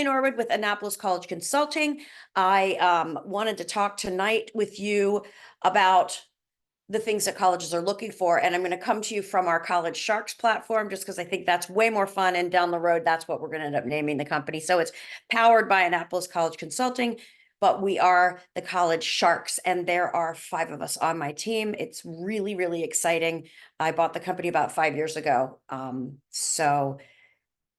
Emily Norwood with Annapolis College Consulting. I wanted to talk tonight with you about the things that colleges are looking for. And I'm going to come to you from our College Sharks platform, just because I think that's way more fun. And down the road, that's what we're going to end up naming the company. So it's powered by Annapolis College Consulting, but we are the College Sharks, and there are 5 of us on my team. It's really, really exciting. I bought the company about 5 years ago. So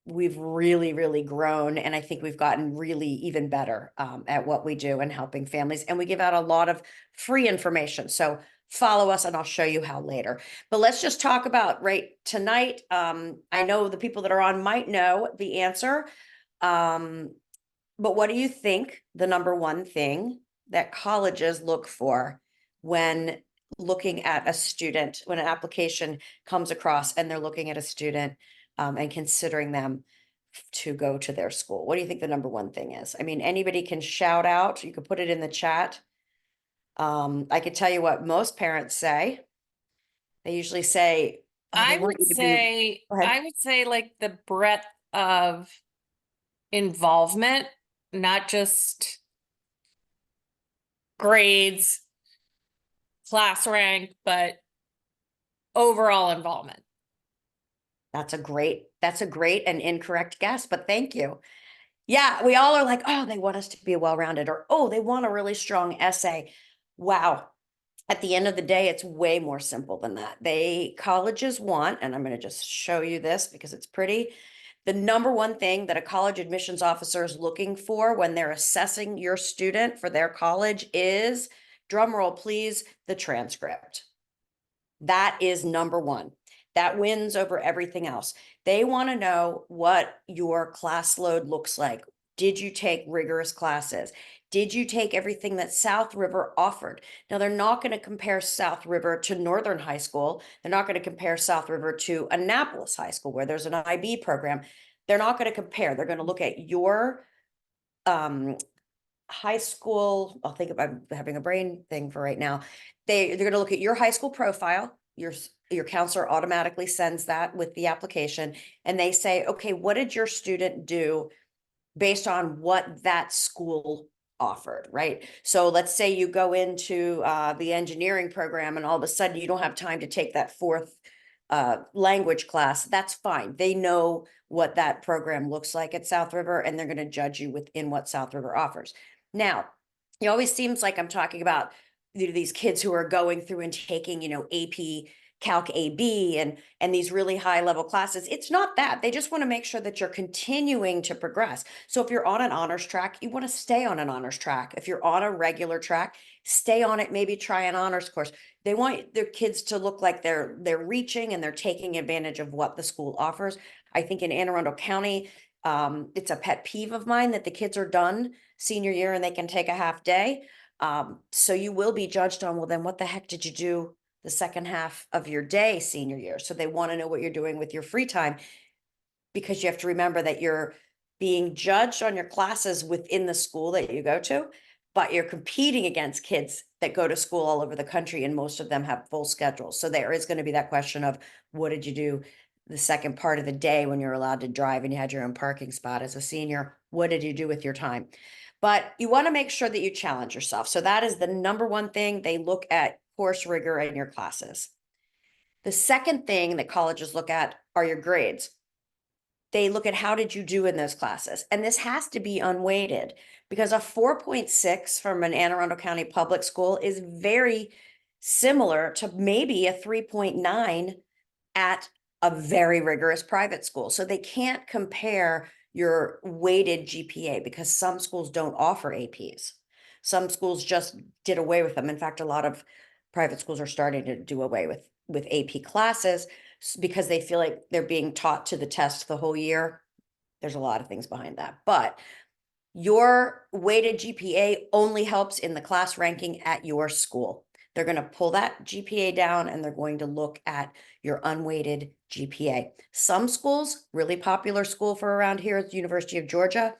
we've really, really grown. And I think we've gotten really even better at what we do and helping families. And we give out a lot of free information. So follow us and I'll show you how later. But let's just talk about right tonight. I know the people that are on might know the answer. But what do you think the number one thing that colleges look for when looking at a student, when an application comes across and they're looking at a student and considering them to go to their school? What do you think the number one thing is? I mean, anybody can shout out. You could put it in the chat. I could tell you what most parents say. They usually say, oh, they I want would you to be. say, Go ahead. I would say like the breadth of involvement, not just grades, class rank, but overall involvement. That's a great and incorrect guess, but thank you. Yeah, we all are like, oh, they want us to be well-rounded, or oh, they want a really strong essay. Wow. At the end of the day, it's way more simple than that. Colleges want, and I'm going to just show you this because it's pretty. The number one thing that a college admissions officer is looking for when they're assessing your student for their college is, drum roll please, the transcript. That is number one. That wins over everything else. They want to know what your class load looks like. Did you take rigorous classes? Did you take everything that South River offered? Now, they're not going to compare South River to Northern High School. They're not going to compare South River to Annapolis High School, where there's an IB program. They're not going to compare. They're going to look at your high school. I'll think about having a brain thing for right now. They're going to look at your high school profile. Your counselor automatically sends that with the application, and they say, okay, what did your student do based on what that school offered, right? So let's say you go into the engineering program and all of a sudden you don't have time to take that 4th language class. That's fine. They know what that program looks like at South River, and they're going to judge you within what South River offers. Now, it always seems like I'm talking about these kids who are going through and taking, AP Calc AB and these really high level classes. It's not that. They just want to make sure that you're continuing to progress. So if you're on an honors track, you want to stay on an honors track. If you're on a regular track, stay on it, maybe try an honors course. They want their kids to look like they're reaching and they're taking advantage of what the school offers. I think in Anne Arundel County, it's a pet peeve of mine that the kids are done senior year and they can take a half day. So you will be judged on, well, then what the heck did you do the second half of your day senior year? So they want to know what you're doing with your free time, because you have to remember that you're being judged on your classes within the school that you go to, but you're competing against kids that go to school all over the country, and most of them have full schedules. So there is going to be that question of, what did you do the second part of the day when you're allowed to drive and you had your own parking spot as a senior? What did you do with your time? But you want to make sure that you challenge yourself. So that is the number one thing. They look at course rigor in your classes. The second thing that colleges look at are your grades. They look at how did you do in those classes. And this has to be unweighted, because a 4.6 from an Anne Arundel County public school is very similar to maybe a 3.9 at a very rigorous private school. So they can't compare your weighted GPA, because some schools don't offer APs. Some schools just did away with them. In fact, a lot of private schools are starting to do away with AP classes because they feel like they're being taught to the test the whole year. There's a lot of things behind that, but your weighted GPA only helps in the class ranking at your school. They're going to pull that GPA down and they're going to look at your unweighted GPA. Some schools, really popular school for around here at the University of Georgia,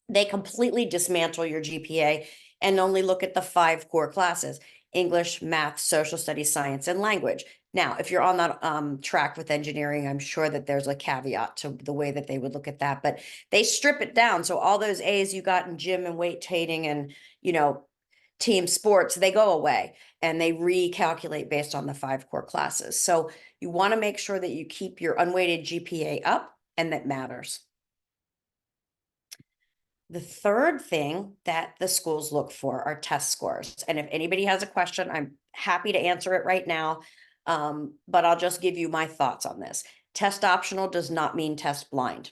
they completely dismantle your GPA and only look at the 5 core classes. English, math, social studies, science, and language. Now, if you're on that track with engineering, I'm sure that there's a caveat to the way that they would look at that, but they strip it down. So all those A's you got in gym and weight training and, team sports, they go away and they recalculate based on the 5 core classes. So you want to make sure that you keep your unweighted GPA up, and that matters. The third thing that the schools look for are test scores. And if anybody has a question, I'm happy to answer it right now. But I'll just give you my thoughts on this. Test optional does not mean test blind.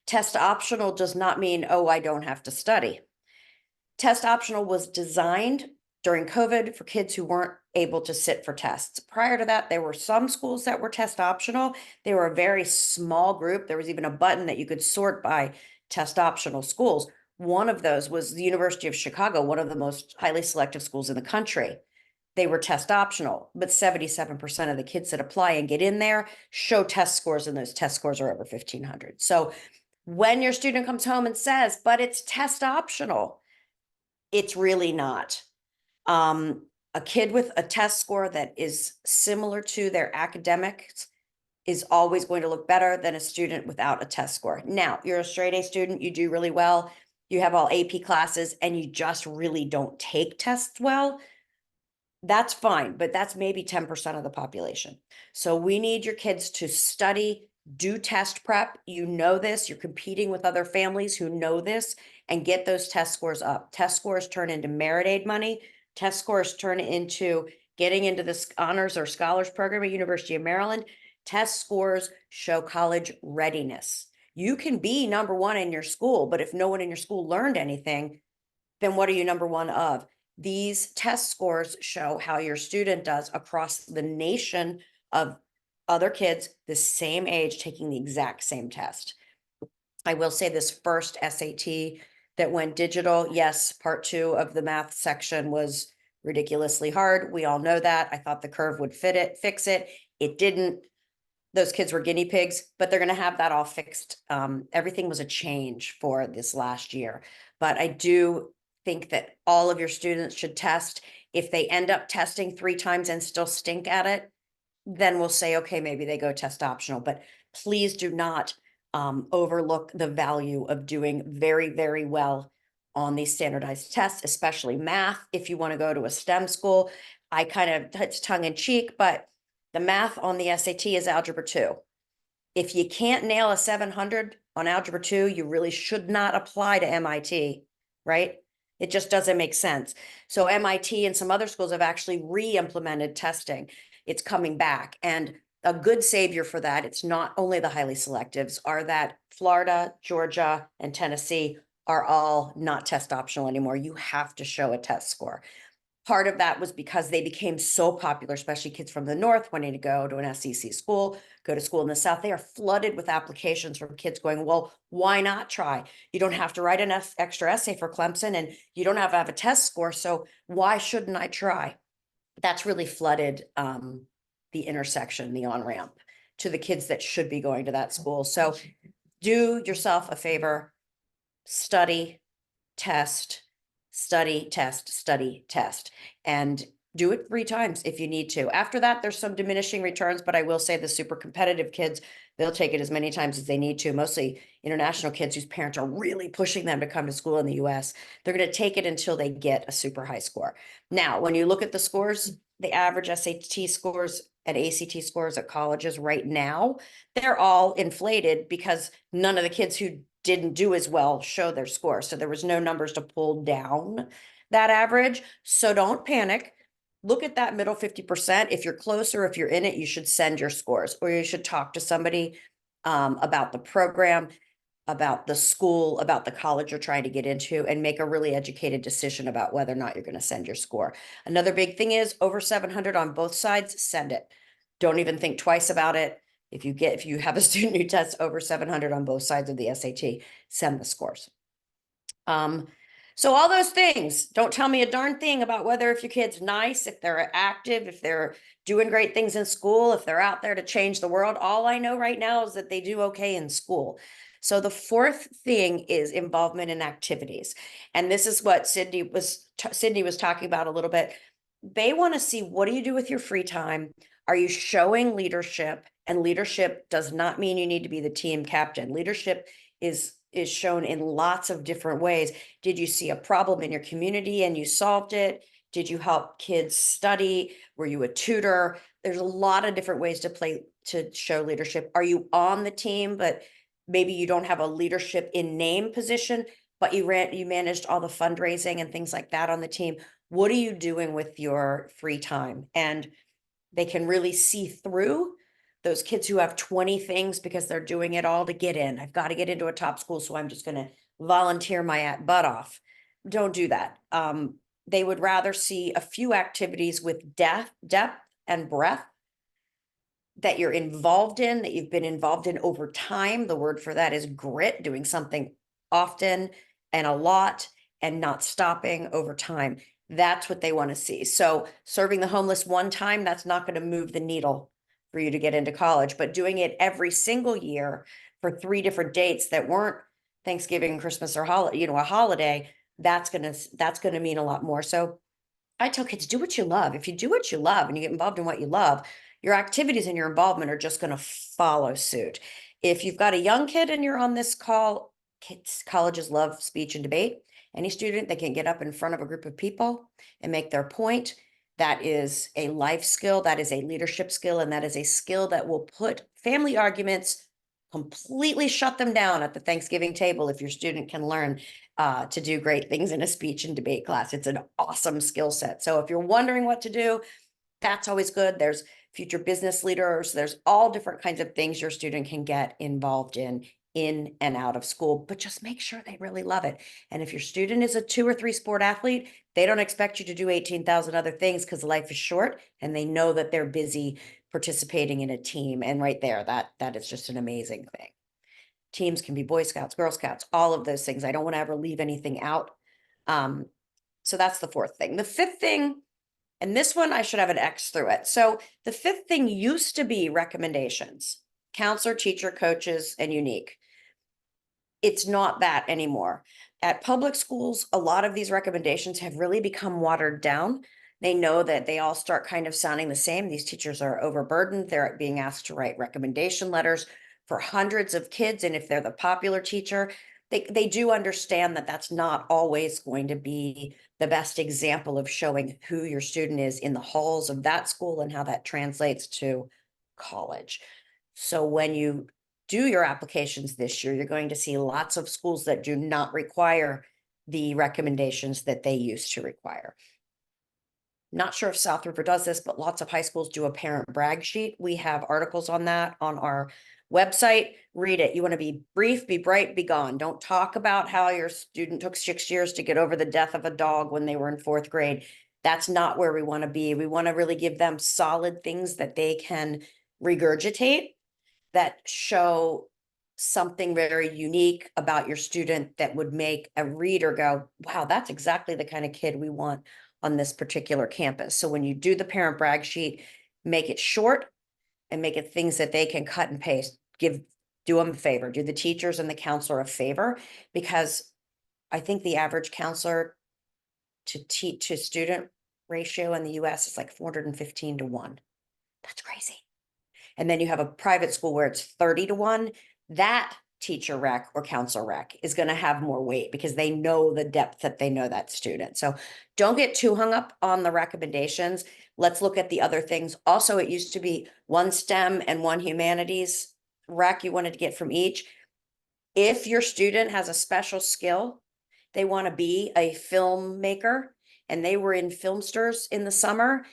Test optional does not mean, oh, I don't have to study. Test optional was designed during COVID for kids who weren't able to sit for tests. Prior to that, there were some schools that were test optional. They were a very small group. There was even a button that you could sort by test optional schools. One of those was the University of Chicago, one of the most highly selective schools in the country. They were test optional, but 77% of the kids that apply and get in there show test scores, and those test scores are over 1,500. So when your student comes home and says, but it's test optional, it's really not. A kid with a test score that is similar to their academics is always going to look better than a student without a test score. Now, you're a straight A student, you do really well, you have all AP classes, and you just really don't take tests well, that's fine, but that's maybe 10% of the population. So we need your kids to study, do test prep. You know this, you're competing with other families who know this, and get those test scores up. Test scores turn into merit aid money. Test scores turn into getting into the honors or scholars program at University of Maryland. Test scores show college readiness. You can be number one in your school, but if no one in your school learned anything, then what are you number one of? These test scores show how your student does across the nation of other kids the same age taking the exact same test. I will say this first SAT that went digital, yes, part 2 of the math section was ridiculously hard. We all know that. I thought the curve would fix it. It didn't. Those kids were guinea pigs, but they're going to have that all fixed. Everything was a change for this last year, but I do think that all of your students should test. If they end up testing 3 times and still stink at it, then we'll say, okay, maybe they go test optional, but please do not overlook the value of doing very, very well on these standardized tests, especially math. If you want to go to a STEM school, I kind of, it's tongue in cheek, but the math on the SAT is algebra 2. If you can't nail a 700 on algebra 2, you really should not apply to MIT, right? It just doesn't make sense. So MIT and some other schools have actually re-implemented testing. It's coming back. And a good savior for that, it's not only the highly selectives, are that Florida, Georgia, and Tennessee are all not test optional anymore. You have to show a test score. Part of that was because they became so popular, especially kids from the North wanting to go to an SEC school, go to school in the South. They are flooded with applications from kids going, well, why not try? You don't have to write an extra essay for Clemson, and you don't have to have a test score. So why shouldn't I try? That's really flooded the intersection, the on-ramp to the kids that should be going to that school. So do yourself a favor, study, test, study, test, study, test, and do it 3 times if you need to. After that, there's some diminishing returns, but I will say the super competitive kids, they'll take it as many times as they need to, mostly international kids whose parents are really pushing them to come to school in the US. They're going to take it until they get a super high score. Now, when you look at the scores, the average SAT scores and ACT scores at colleges right now, they're all inflated because none of the kids who didn't do as well show their score. So there was no numbers to pull down that average. So don't panic. Look at that middle 50%. If you're close or if you're in it, you should send your scores, or you should talk to somebody about the program, about the school, about the college you're trying to get into, and make a really educated decision about whether or not you're going to send your score. Another big thing is over 700 on both sides, send it. Don't even think twice about it. If you have a student who tests over 700 on both sides of the SAT, send the scores. So all those things, don't tell me a darn thing about whether if your kid's nice, if they're active, if they're doing great things in school, if they're out there to change the world. All I know right now is that they do okay in school. So the fourth thing is involvement in activities. And this is what Sydney was talking about a little bit. they want to see, what do you do with your free time? Are you showing leadership? And leadership does not mean you need to be the team captain. Leadership is shown in lots of different ways. Did you see a problem in your community and you solved it? Did you help kids study? Were you a tutor? There's a lot of different ways to show leadership. Are you on the team, but maybe you don't have a leadership in name position, but you managed all the fundraising and things like that on the team? What are you doing with your free time? And they can really see through those kids who have 20 things because they're doing it all to get in. I've got to get into a top school, so I'm just going to volunteer my butt off. Don't do that. They would rather see a few activities with depth and breadth that you're involved in, that you've been involved in over time. The word for that is grit, doing something often and a lot and not stopping over time. That's what they want to see. So serving the homeless one time, that's not going to move the needle for you to get into college, but doing it every single year for 3 different dates that weren't Thanksgiving, Christmas, or holiday, a holiday, that's gonna mean a lot more. So I tell kids, do what you love. If you do what you love and you get involved in what you love, your activities and your involvement are just going to follow suit. If you've got a young kid and you're on this call, kids, colleges love speech and debate. Any student that can get up in front of a group of people and make their point, that is a life skill, that is a leadership skill, and that is a skill that will put family arguments, completely shut them down at the Thanksgiving table if your student can learn to do great things in a speech and debate class. It's an awesome skill set. So if you're wondering what to do, that's always good. There's future business leaders. There's all different kinds of things your student can get involved in and out of school, but just make sure they really love it. And if your student is a 2 or 3 sport athlete, they don't expect you to do 18,000 other things because life is short and they know that they're busy participating in a team. And right there, that is just an amazing thing. Teams can be Boy Scouts, Girl Scouts, all of those things. I don't want to ever leave anything out. So that's the 4th thing. The 5th thing, and this one I should have an X through it. So the 5th thing used to be recommendations, counselor, teacher, coaches, and unique. It's not that anymore. At public schools, a lot of these recommendations have really become watered down. They know that they all start kind of sounding the same. These teachers are overburdened. They're being asked to write recommendation letters for hundreds of kids. And if they're the popular teacher, they do understand that that's not always going to be the best example of showing who your student is in the halls of that school and how that translates to college. So when you do your applications this year, you're going to see lots of schools that do not require the recommendations that they used to require. Not sure if South River does this, but lots of high schools do a parent brag sheet. We have articles on that on our website. Read it. You want to be brief, be bright, be gone. Don't talk about how your student took 6 years to get over the death of a dog when they were in 4th grade. That's not where we want to be. We want to really give them solid things that they can regurgitate, that show something very unique about your student that would make a reader go, wow, that's exactly the kind of kid we want on this particular campus. So when you do the parent brag sheet, make it short and make it things that they can cut and paste. Do them a favor, do the teachers and the counselor a favor, because I think the average counselor to student ratio in the US is like 415 to 1. That's crazy. And then you have a private school where it's 30 to 1, that teacher rec or counselor rec is going to have more weight because they know the depth that they know that student. So don't get too hung up on the recommendations. Let's look at the other things. Also, it used to be 1 STEM and 1 humanities rec you wanted to get from each. If your student has a special skill, they want to be a filmmaker and they were in Filmsters in the summer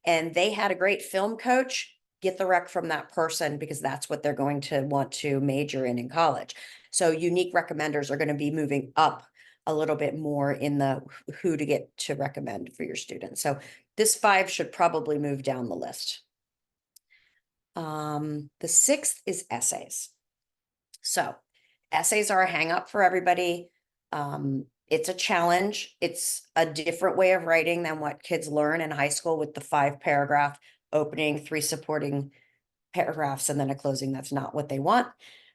and they had a great film coach, get the rec from that person because that's what they're going to want to major in college. So unique recommenders are going to be moving up a little bit more in the who to get to recommend for your students. So this 5 should probably move down the list. The 6th is essays. So essays are a hang up for everybody. It's a challenge. It's a different way of writing than what kids learn in high school with the 5-paragraph opening, 3 supporting paragraphs, and then a closing. That's not what they want.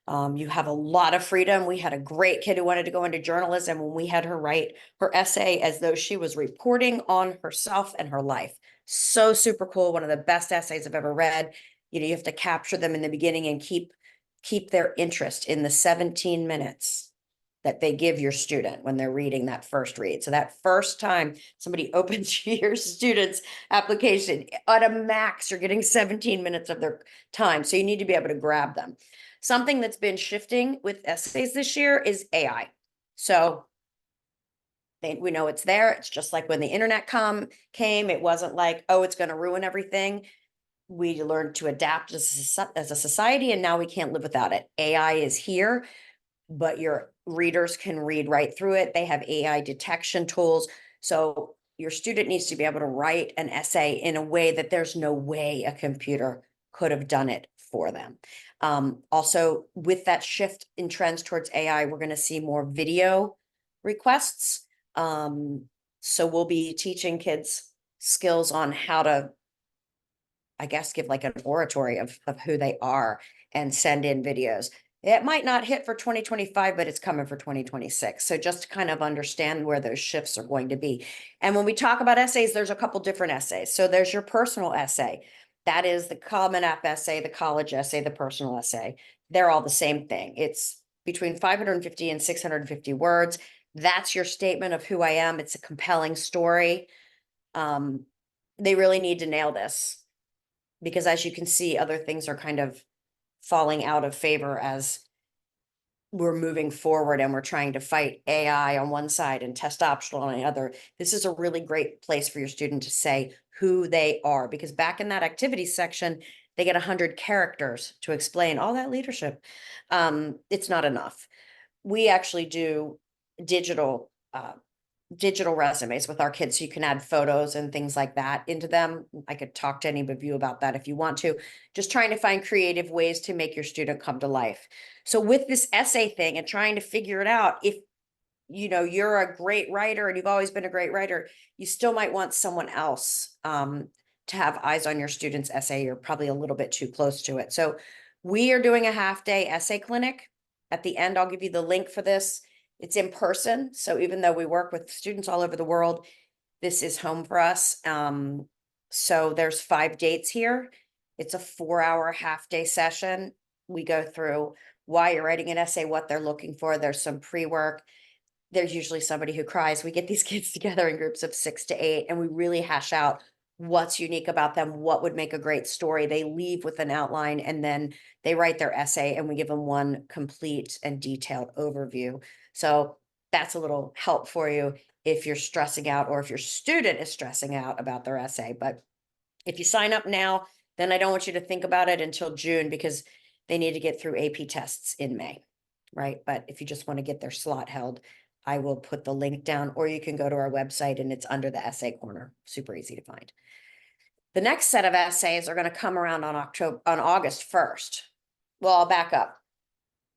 You have a lot of freedom. We had a great kid who wanted to go into journalism when we had her write her essay as though she was reporting on herself and her life. So super cool. One of the best essays I've ever read. You have to capture them in the beginning and keep their interest in the 17 minutes that they give your student when they're reading that first read. So that first time somebody opens your student's application, at a max, you're getting 17 minutes of their time. So you need to be able to grab them. Something that's been shifting with essays this year is AI. So we know it's there. It's just like when the internet came, it wasn't like, oh, it's going to ruin everything. We learned to adapt as a society, and now we can't live without it. AI is here, but your readers can read right through it. They have AI detection tools. So your student needs to be able to write an essay in a way that there's no way a computer could have done it for them. Also, with that shift in trends towards AI, we're going to see more video requests. So we'll be teaching kids skills on how to, I guess, give like an oratory of who they are and send in videos. It might not hit for 2025, but it's coming for 2026. So just to kind of understand where those shifts are going to be. And when we talk about essays, there's a couple different essays. So there's your personal essay. That is the Common App essay, the college essay, the personal essay. They're all the same thing. It's between 550 and 650 words. That's your statement of who I am. It's a compelling story. They really need to nail this because, as you can see, other things are kind of falling out of favor as we're moving forward and we're trying to fight AI on one side and test optional on the other. This is a really great place for your student to say who they are, because back in that activities section, they get 100 characters to explain all that leadership. It's not enough. We actually do digital digital resumes with our kids, so you can add photos and things like that into them. I could talk to any of you about that if you want to. Just trying to find creative ways to make your student come to life. So with this essay thing and trying to figure it out, if you're a great writer and you've always been a great writer, you still might want someone else to have eyes on your student's essay. You're probably a little bit too close to it. So we are doing a half-day essay clinic. At the end, I'll give you the link for this. It's in person. So even though we work with students all over the world, this is home for us. So there's 5 dates here. It's a 4-hour half-day session. We go through why you're writing an essay, what they're looking for. There's some pre-work. There's usually somebody who cries. We get these kids together in groups of 6 to 8, and we really hash out what's unique about them, what would make a great story. They leave with an outline, and then they write their essay, and we give them one complete and detailed overview. So that's a little help for you if you're stressing out or if your student is stressing out about their essay. But if you sign up now, then I don't want you to think about it until June, because they need to get through AP tests in May, right? But if you just want to get their slot held, I will put the link down, or you can go to our website and it's under the essay corner. Super easy to find. The next set of essays are going to come around on August 1st. Well, I'll back up.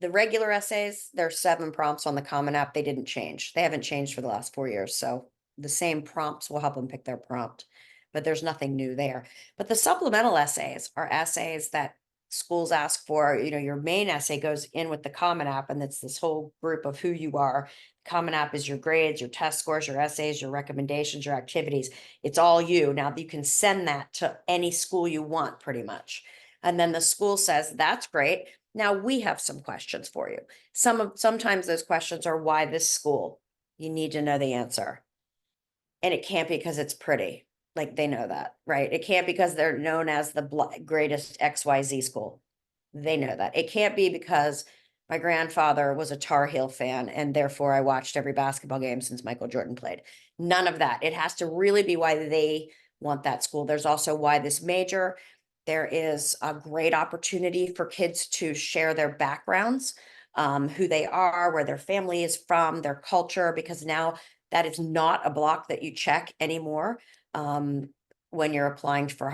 The regular essays, there's 7 prompts on the Common App. They didn't change. They haven't changed for the last 4 years. So the same prompts will help them pick their prompt, but there's nothing new there. But the supplemental essays are essays that schools ask for. Your main essay goes in with the Common App, and it's this whole group of who you are. Common App is your grades, your test scores, your essays, your recommendations, your activities. It's all you. Now you can send that to any school you want, pretty much. And then the school says, that's great. Now we have some questions for you. Sometimes those questions are, why this school? You need to know the answer. And it can't be because it's pretty. Like, they know that, right? It can't because they're known as the greatest XYZ school. They know that. It can't be because my grandfather was a Tar Heel fan and therefore I watched every basketball game since Michael Jordan played. None of that. It has to really be why they want that school. There's also why this major. There is a great opportunity for kids to share their backgrounds, who they are, where their family is from, their culture, because now that is not a block that you check anymore when you're applying for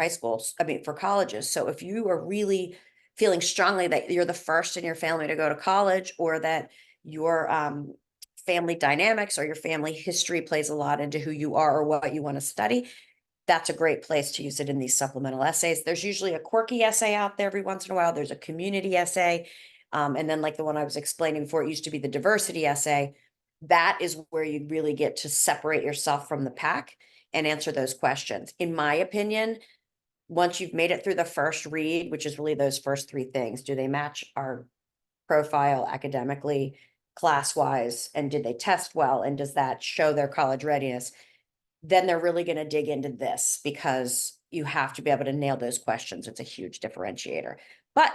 for colleges. So if you are really feeling strongly that you're the first in your family to go to college, or that your family dynamics or your family history plays a lot into who you are or what you want to study, that's a great place to use it in these supplemental essays. There's usually a quirky essay out there every once in a while. There's a community essay. And then like the one I was explaining before, it used to be the diversity essay. That is where you really get to separate yourself from the pack and answer those questions. In my opinion, once you've made it through the first read, which is really those first three things, do they match our profile academically, class-wise, and did they test well? And does that show their college readiness? Then they're really going to dig into this because you have to be able to nail those questions. It's a huge differentiator. But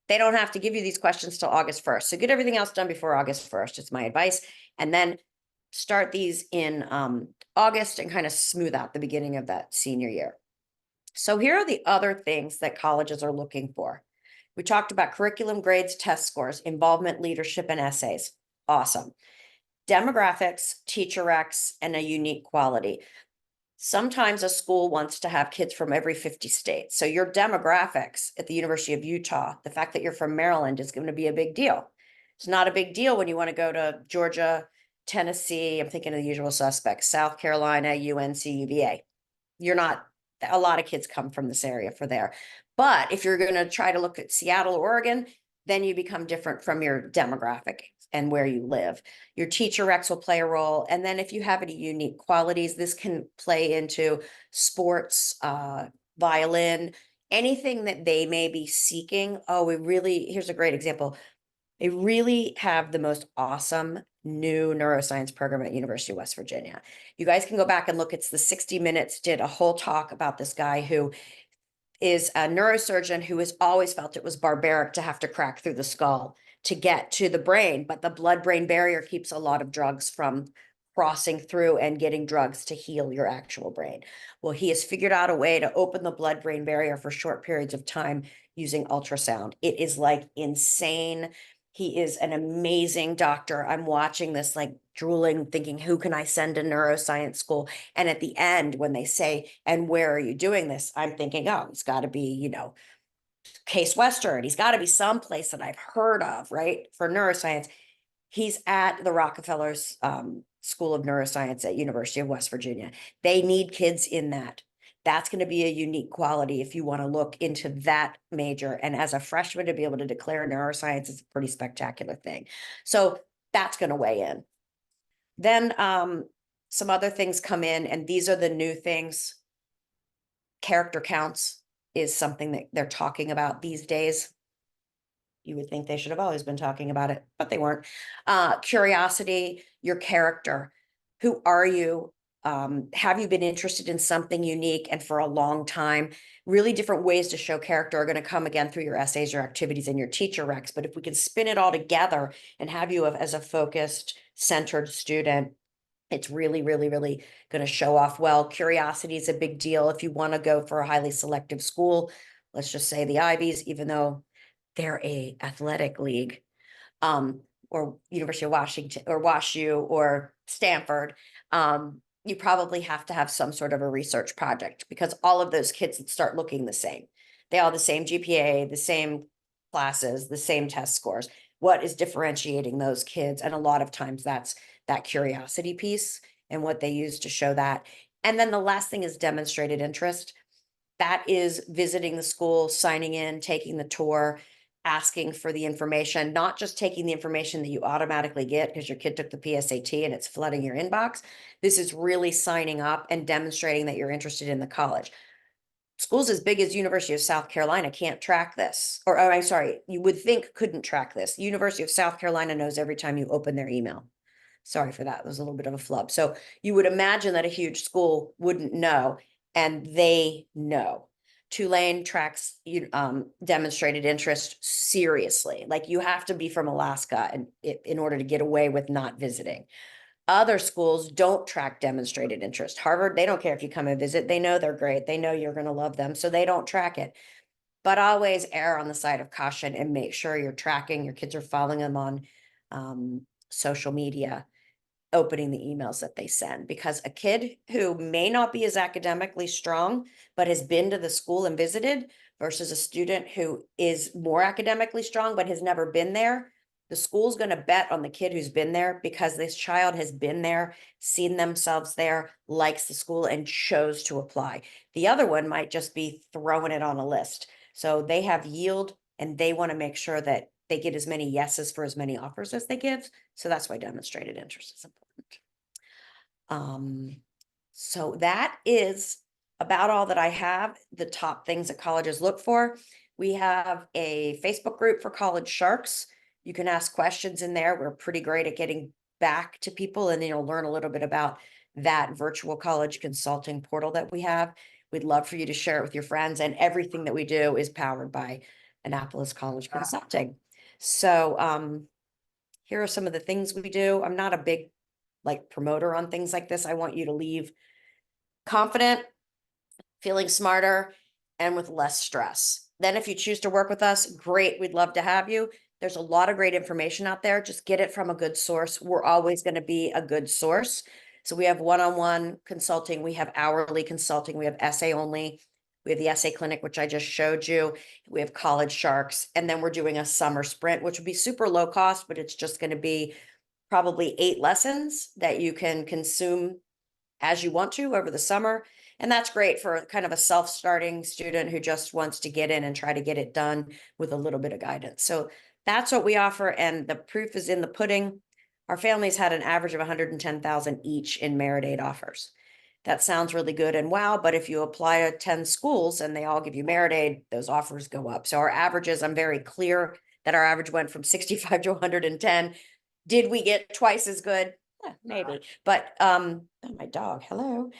they don't have to give you these questions till August 1st. So get everything else done before August 1st. It's my advice. And then start these in August and kind of smooth out the beginning of that senior year. So here are the other things that colleges are looking for. We talked about curriculum, grades, test scores, involvement, leadership, and essays. Awesome. Demographics, teacher X, and a unique quality. Sometimes a school wants to have kids from every 50 states. So your demographics at the University of Utah, the fact that you're from Maryland is going to be a big deal. It's not a big deal when you want to go to Georgia, Tennessee. I'm thinking of the usual suspects, South Carolina, UNC, UVA. You're not, a lot of kids come from this area for there. But if you're going to try to look at Seattle, Oregon, then you become different from your demographic and where you live. Your teacher X will play a role. And then if you have any unique qualities, this can play into sports, violin, anything that they may be seeking. Oh, here's a great example. They really have the most awesome new neuroscience program at University of West Virginia. You guys can go back and look. It's the 60 Minutes did a whole talk about this guy who is a neurosurgeon who has always felt it was barbaric to have to crack through the skull to get to the brain, but the blood-brain barrier keeps a lot of drugs from crossing through and getting drugs to heal your actual brain. Well, he has figured out a way to open the blood-brain barrier for short periods of time using ultrasound. It is like insane. He is an amazing doctor. I'm watching this like drooling, thinking, who can I send to neuroscience school? And at the end, when they say, and where are you doing this? I'm thinking, oh, it's got to be, Case Western. He's got to be someplace that I've heard of, right? For neuroscience. He's at the Rockefeller's School of Neuroscience at University of West Virginia. They need kids in that. That's going to be a unique quality if you want to look into that major. And as a freshman, to be able to declare neuroscience is a pretty spectacular thing. So that's going to weigh in. Then some other things come in, and these are the new things. Character counts is something that they're talking about these days. You would think they should have always been talking about it, but they weren't. Curiosity, your character. Who are you? Have you been interested in something unique and for a long time? Really different ways to show character are going to come again through your essays, your activities, and your teacher recs. But if we can spin it all together and have you as a focused, centered student, it's really, really, really going to show off well. Curiosity is a big deal. If you want to go for a highly selective school, let's just say the Ivies, even though they're a athletic league, or University of Washington or WashU or Stanford, you probably have to have some sort of a research project because all of those kids start looking the same. They all have the same GPA, the same classes, the same test scores. What is differentiating those kids? And a lot of times that's that curiosity piece and what they use to show that. And then the last thing is demonstrated interest. That is visiting the school, signing in, taking the tour, asking for the information, not just taking the information that you automatically get because your kid took the PSAT and it's flooding your inbox. This is really signing up and demonstrating that you're interested in the college. Schools as big as University of South Carolina can't track this. Or, I'm sorry, you would think couldn't track this. University of South Carolina knows every time you open their email. Sorry for that. It was a little bit of a flub. So you would imagine that a huge school wouldn't know, and they know. Tulane tracks demonstrated interest seriously. Like you have to be from Alaska and in order to get away with not visiting. Other schools don't track demonstrated interest. Harvard, they don't care if you come and visit. They know they're great. They know you're going to love them. So they don't track it. But always err on the side of caution and make sure you're tracking, your kids are following them on social media, opening the emails that they send, because a kid who may not be as academically strong, but has been to the school and visited versus a student who is more academically strong, but has never been there, the school's going to bet on the kid who's been there because this child has been there, seen themselves there, likes the school, and chose to apply. The other one might just be throwing it on a list. So they have yield and they want to make sure that they get as many yeses for as many offers as they give. So that's why demonstrated interest is important. So that is about all that I have, the top things that colleges look for. We have a Facebook group for college sharks. You can ask questions in there. We're pretty great at getting back to people, and you'll learn a little bit about that virtual college consulting portal that we have. We'd love for you to share it with your friends, and everything that we do is powered by Annapolis College Consulting. So here are some of the things we do. I'm not a big like promoter on things like this. I want you to leave confident, feeling smarter, and with less stress. Then if you choose to work with us, great. We'd love to have you. There's a lot of great information out there. Just get it from a good source. We're always going to be a good source. So we have one-on-one consulting, we have hourly consulting, we have essay only. We have the essay clinic, which I just showed you. We have college sharks, and then we're doing a summer sprint, which would be super low cost, but it's just going to be probably 8 lessons that you can consume as you want to over the summer. And that's great for kind of a self-starting student who just wants to get in and try to get it done with a little bit of guidance. So that's what we offer. And the proof is in the pudding. Our families had an average of 110,000 each in merit aid offers. That sounds really good and wow, but if you apply to 10 schools and they all give you merit aid, those offers go up. So our averages, I'm very clear that our average went from 65 to 110. Did we get twice as good? Yeah, maybe. But oh, my dog, hello.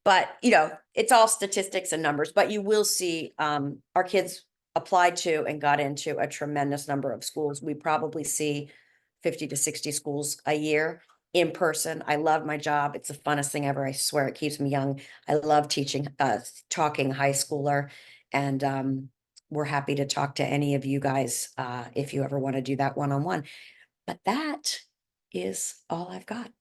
But it's all statistics and numbers, but you will see our kids applied to and got into a tremendous number of schools. We probably see 50 to 60 schools a year in person. I love my job. It's the funnest thing ever. I swear it keeps me young. I love teaching, talking high schooler, and we're happy to talk to any of you guys if you ever want to do that one-on-one. But that is all I've got.